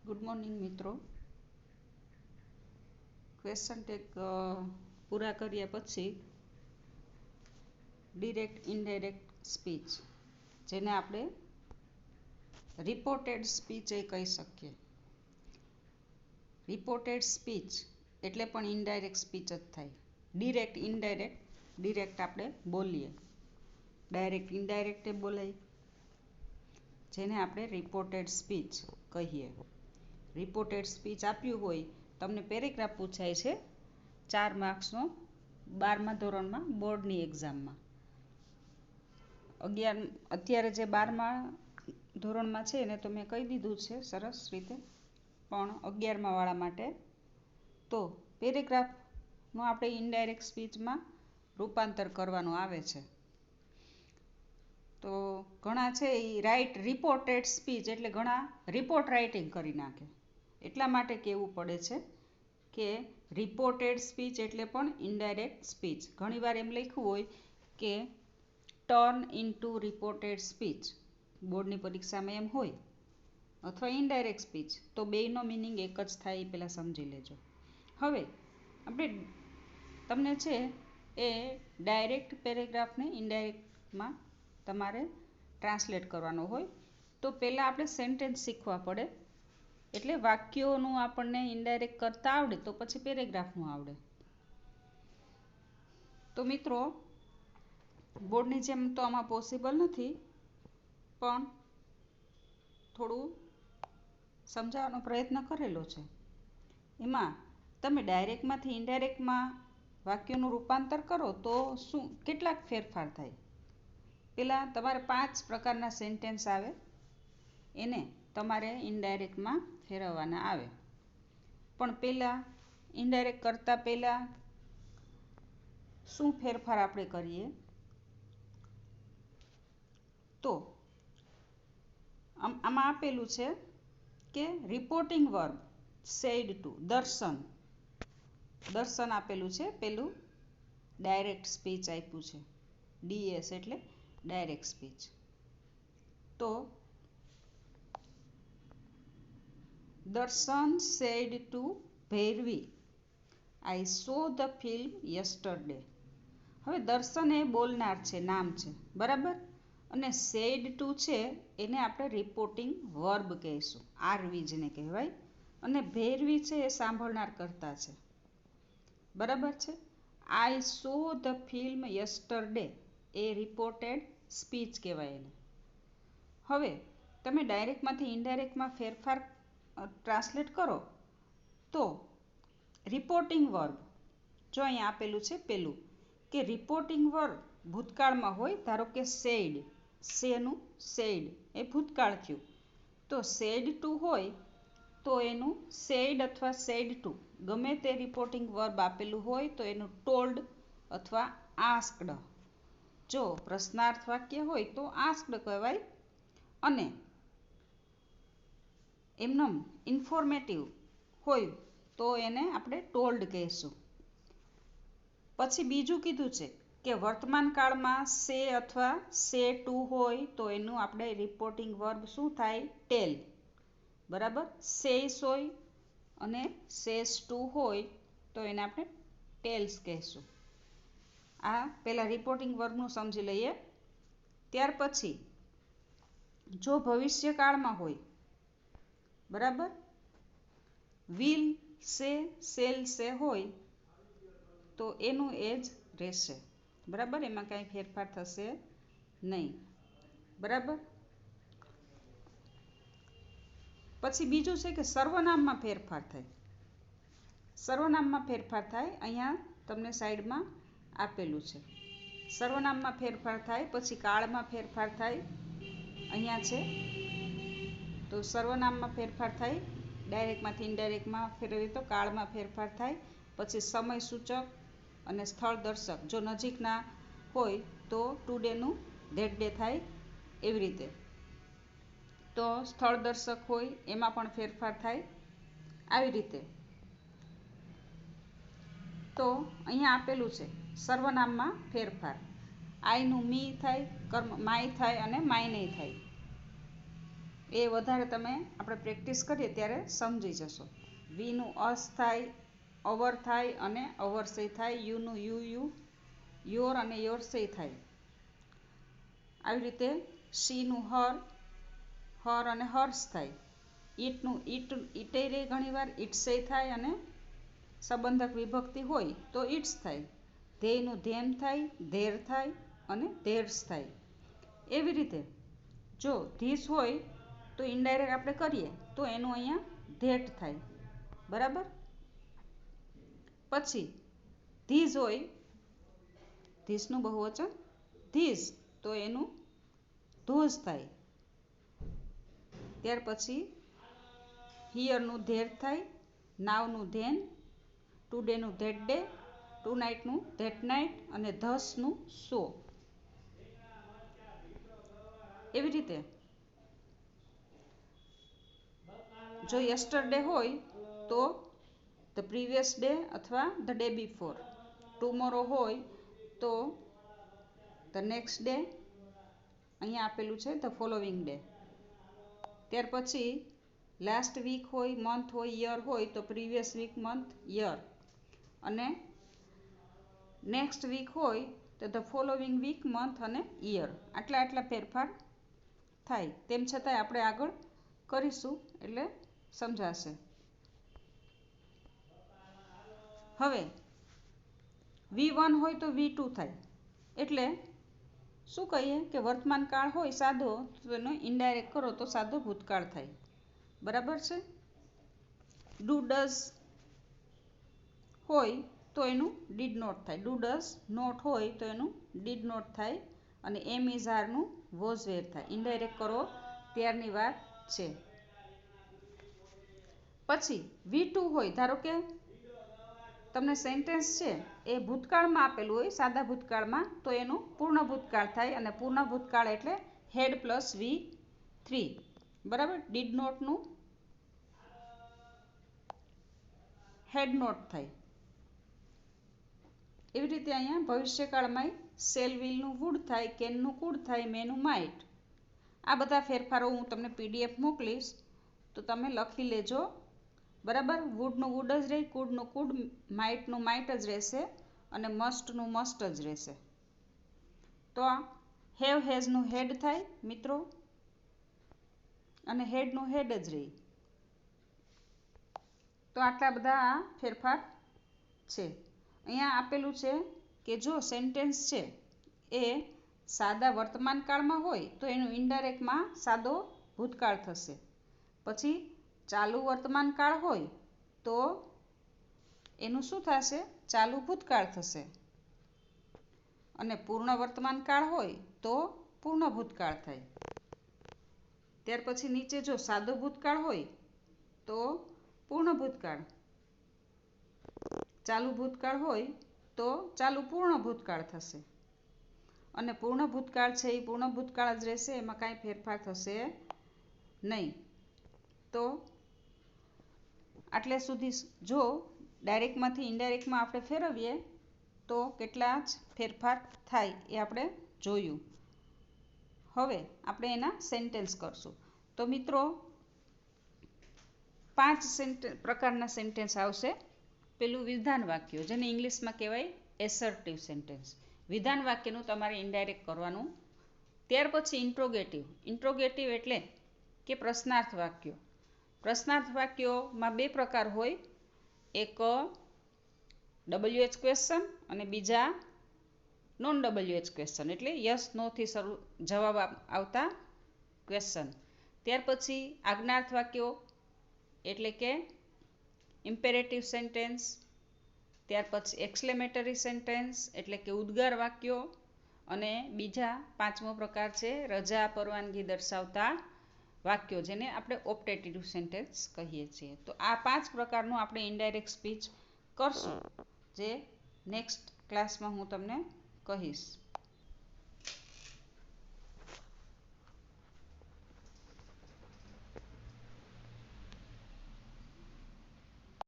Good morning મિત્રો. Question tag પૂરા કર્યા પછી ડિરેક્ટ ઇનડાયરેક્ટ સ્પીચ, જેને આપણે રિપોર્ટેડ સ્પીચ એ કહી શકીએ. રિપોર્ટેડ સ્પીચ એટલે પણ ઇનડાયરેક્ટ સ્પીચ જ થાય. ડિરેક્ટ ઇનડાયરેક્ટ, ડિરેક્ટ આપણે બોલીએ, ડાયરેક્ટ ઇનડાયરેક્ટ એ બોલાય, જેને આપણે રિપોર્ટેડ સ્પીચ કહીએ. રિપોર્ટેડ સ્પીચ આપ્યું હોય, તમને પેરેગ્રાફ પૂછાય છે 4 માર્ક્સનો 12મા ધોરણમાં બોર્ડની એક્ઝામમાં. અત્યારે જે 12મા ધોરણમાં છે એને તો મેં કહી દીધું છે સરસ રીતે, પણ 11મા વાળા માટે તો પેરેગ્રાફનું આપણે ઇનડાયરેક્ટ સ્પીચમાં રૂપાંતર કરવાનું આવે છે. તો ઘણા છે એ રિપોર્ટેડ સ્પીચ એટલે ઘણા રિપોર્ટ રાઇટિંગ કરી નાખે. એટલા માટે કહેવું પડે છે કે રિપોર્ટેડ સ્પીચ એટલે પણ ઇનડાયરેક્ટ સ્પીચ. ઘણીવાર એમ લખ્યું હોય કે ટર્ન ઇન્ટુ રિપોર્ટેડ સ્પીચ, બોર્ડની પરીક્ષામાં એમ હોય, અથવા ઇનડાયરેક્ટ સ્પીચ, તો બેયનો મિનિંગ એક જ થાય એ પહેલાં સમજી લેજો. હવે આપણે તમને છે એ ડાયરેક્ટ પેરેગ્રાફને ઇનડાયરેક્ટમાં તમારે ટ્રાન્સલેટ કરવાનો હોય, તો પહેલાં આપણે સેન્ટેન્સ શીખવા પડે. એટલે વાક્યોનું આપણને ઇનડાયરેક્ટ કરતા આવડે તો પછી પેરેગ્રાફનું આવડે. તો મિત્રો, બોર્ડની જેમ તો આમાં પોસિબલ નથી, પણ થોડું સમજાવવાનો પ્રયત્ન કરેલો છે. એમાં તમે ડાયરેક્ટમાંથી ઇનડાયરેક્ટમાં વાક્યોનું રૂપાંતર કરો તો કેટલાક ફેરફાર થાય. પહેલાં તમારે 5 પ્રકારના સેન્ટેન્સ આવે, એને તમારે ઇનડાયરેક્ટમાં ફેરવવાના આવે. પણ પહેલાં ઇનડાયરેક્ટ કરતાં પહેલાં શું ફેરફાર આપણે કરીએ, તો આમાં આપેલું છે કે રિપોર્ટિંગ વર્બ સેડ ટુ, દર્શન આપેલું છે. પેલું ડાયરેક્ટ સ્પીચ આપ્યું છે, ડીએસ એટલે ડાયરેક્ટ સ્પીચ. તો દર્શન said to Bhairavi, I saw the film yesterday. હવે દર્શન એ બોલનાર છે, નામ છે, બરાબર. અને સેડ ટુ છે એને આપણે રિપોર્ટિંગ વર્બ કહીશું, આરવી જેને કહેવાય. અને ભૈરવી છે એ સાંભળનાર કરતા છે, બરાબર છે. I saw the film yesterday એ રિપોર્ટેડ સ્પીચ કહેવાય એને. હવે તમે ડાયરેક્ટમાંથી ઇનડાયરેક્ટમાં ફેરફાર ટ્રાન્સલેટ કરો તો રિપોર્ટિંગ વર્બ, જો અહીંયા આપેલું છે પેલું કે રિપોર્ટિંગ વર્બ ભૂતકાળમાં હોય, ધારો કે સેડ, સેનું સેડ એ ભૂતકાળ થયું. તો સેડ ટુ હોય તો એનું સેડ અથવા સેડ ટુ ગમે તે રિપોર્ટિંગ વર્બ આપેલું હોય તો એનું ટોલ્ડ અથવા આસ્કડ. જો પ્રશ્નાર્થ વાક્ય હોય તો આસ્કડ કહેવાય, અને એમનેમ ઇન્ફોર્મેટિવ હોય તો એને આપણે ટોલ્ડ કહીશું. પછી બીજું કીધું છે કે વર્તમાન કાળમાં સે અથવા સે ટુ હોય તો એનું આપણે રિપોર્ટિંગ વર્બ શું થાય, ટેલ, બરાબર. સેસ હોય અને સેસ ટુ હોય તો એને આપણે ટેલ્સ કહીશું. આ પહેલાં રિપોર્ટિંગ વર્બનું સમજી લઈએ. ત્યાર પછી જો ભવિષ્યકાળમાં હોય, બરાબર, વિલ સે, સેલ સે હોય તો એનું એ જ રહેશે, બરાબર. એમાં કાંઈ ફેરફાર થશે નહીં, બરાબર. પછી બીજું છે કે સર્વનામમાં ફેરફાર થાય. સર્વનામમાં ફેરફાર થાય, અહીંયા તમને સાઈડમાં આપેલું છે. સર્વનામમાં ફેરફાર થાય, પછી કાળમાં ફેરફાર થાય, અહીંયા છે. તો સર્વનામમાં ફેરફાર થાય, ડાયરેક્ટમાંથી ઇનડાયરેક્ટમાં ફેરવીએ તો કાળમાં ફેરફાર થાય. પછી સમય સૂચક અને સ્થળ દર્શક, જો નજીકના હોય તો ટુડેનું ધેટ ડે થાય, એવી રીતે. તો સ્થળ દર્શક હોય એમાં પણ ફેરફાર થાય, આવી રીતે. તો અહીંયા આપેલું છે સર્વનામમાં ફેરફાર, આઈનું મી થાય, કર્મ માય થાય અને માયને થાય, એ વધારે તમે આપણે પ્રેક્ટિસ કરીએ ત્યારે સમજી જશો. વીનું અસ થાય, અવર થાય અને અવરસય થાય. યુનું યુ, યોર અને યોરસય થાય. આવી રીતે શીનું હર અને હર્ષ થાય. ઈટનું ઈટે રે ઘણીવાર ઈટ્સય થાય અને સંબંધક વિભક્તિ હોય તો ઈટ્સ થાય. ધેયનું ધેમ થાય, ધેર થાય અને ધેર્સ થાય. એવી રીતે જો ધીસ હોય તો ઇનડાયરેક્ટ આપણે કરીએ તો એનું અહીંયા ધેટ થાય. બરાબર. પછી ધીઝ હોય, ધીસનું બહુવચન ધીઝ, તો એનું ધોઝ થાય. ત્યાર પછી હિયરનું ધેર થાય, નાવનું ધેન, ટુડેનું ધેટ ડે, ટુ નાઇટનું ધેટ નાઇટ અને ધસનું સો. એવી રીતે જો યસ્ટરડે હોય તો ધ પ્રીવિયસ ડે અથવા ધ ડે બિફોર. ટુમોરો હોય તો ધ નેક્સ્ટ ડે, અહીંયા આપેલું છે ધ ફોલોવિંગ ડે. ત્યાર પછી લાસ્ટ વીક હોય, મંથ હોય, યર હોય તો પ્રીવિયસ વીક, મંથ, યર. અને નેક્સ્ટ વીક હોય તો ધ ફોલોવિંગ વીક, મંથ અને યર. આટલા ફેરફાર થાય. તેમ છતાંય આપણે આગળ કરીશું એટલે સમજાશે. હવે V1 હોય તો V2 થાય. એટલે શું કહીએ કે વર્તમાન કાળ હોય સાદો તો એનો ઇનડાયરેક્ટ કરો તો સાદો ભૂતકાળ થાય. બરાબર છે. ડુ ડઝ હોય તો એનું ડીડ નોટ થાય. ડુ ડઝ નોટ હોય તો એનું ડીડ નોટ થાય. અને એમ ઇઝ આરનું વોઝ વેર થાય. ઇનડાયરેક્ટ કરો ત્યારની વાત છે. પછી V2 હોય, ધારો કે તમને સેન્ટેન્સ છે એ ભૂતકાળમાં આપેલું હોય, સાદા ભૂતકાળમાં, તો એનું પૂર્ણ ભૂતકાળ થાય. અને પૂર્ણ ભૂતકાળ એટલે હેડ પ્લસ V3. બરાબર. ડીડ નોટનું હેડ નોટ થાય. એવી રીતે અહીંયા ભવિષ્યકાળમાં સેલ વિલનું વુડ થાય, કેનનું કુડ થાય, મેનું માઇટ. આ બધા ફેરફારો હું તમને PDF મોકલીશ તો તમે લખી લેજો. બરાબર. વુડનું વુડ જ રહે, કુડનું કુડ, માઇટનું માઇટ જ રહેશે અને મસ્ટનું મસ્ટ જ રહેશે. તો હેવ હેઝનું હેડ થાય મિત્રો, અને હેડનું હેડ જ રહે. તો આટલા બધા આ ફેરફાર છે. અહીંયા આપેલું છે કે જો સેન્ટેન્સ છે એ સાદા વર્તમાન કાળમાં હોય તો એનું ઇનડાયરેક્ટમાં સાદો ભૂતકાળ થશે. પછી ચાલુ વર્તમાન કાળ હોય તો એનું શું થશે? ચાલુ ભૂતકાળ થશે. અને પૂર્ણ વર્તમાન કાળ હોય તો પૂર્ણ ભૂતકાળ થાય. ત્યાર પછી નીચે જો સાદો ભૂતકાળ હોય તો પૂર્ણ ભૂતકાળ, ચાલુ ભૂતકાળ હોય તો ચાલુ પૂર્ણ ભૂતકાળ થશે. અને પૂર્ણ ભૂતકાળ છે એ પૂર્ણ ભૂતકાળ જ રહેશે, એમાં કાંઈ ફેરફાર થશે નહીં. તો આટલે સુધી જો ડાયરેક્ટમાંથી ઇનડાયરેક્ટમાં આપણે ફેરવીએ તો કેટલા જ ફેરફાર થાય એ આપણે જોયું. હવે આપણે એના સેન્ટેન્સ કરશું. તો મિત્રો 5 પ્રકારના સેન્ટેન્સ આવશે. પેલું વિધાન વાક્યો, જેને ઇંગ્લિશમાં કહેવાય એસર્ટિવ સેન્ટેન્સ. વિધાન વાક્યનું તમારે ઇનડાયરેક્ટ કરવાનું. ત્યાર પછી ઇન્ટ્રોગેટિવ. ઇન્ટ્રોગેટિવ એટલે કે પ્રશ્નાર્થ વાક્યો. પ્રશ્નાર્થ વાક્યોમાં 2 પ્રકાર હોય. એક WH ક્વેશ્ચન અને બીજા નોન WH ક્વેશ્ચન, એટલે યસ નોથી શરૂ જવાબ આવતા ક્વેશ્ચન. ત્યાર પછી આજ્ઞાર્થ વાક્યો એટલે કે ઇમ્પેરેટિવ સેન્ટેન્સ. ત્યાર પછી એક્સક્લેમેટરી સેન્ટેન્સ એટલે કે ઉદ્ગાર વાક્યો. અને બીજા 5મો પ્રકાર છે રજા પરવાનગી દર્શાવતા વાક્યો, જેને આપણે ઓપ્ટેટિવ સેન્ટેન્સ કહીએ છીએ. તો આ 5 પ્રકારનું આપણે ઇનડાયરેક્ટ સ્પીચ કરશું, જે નેક્સ્ટ ક્લાસમાં હું તમને કહીશ.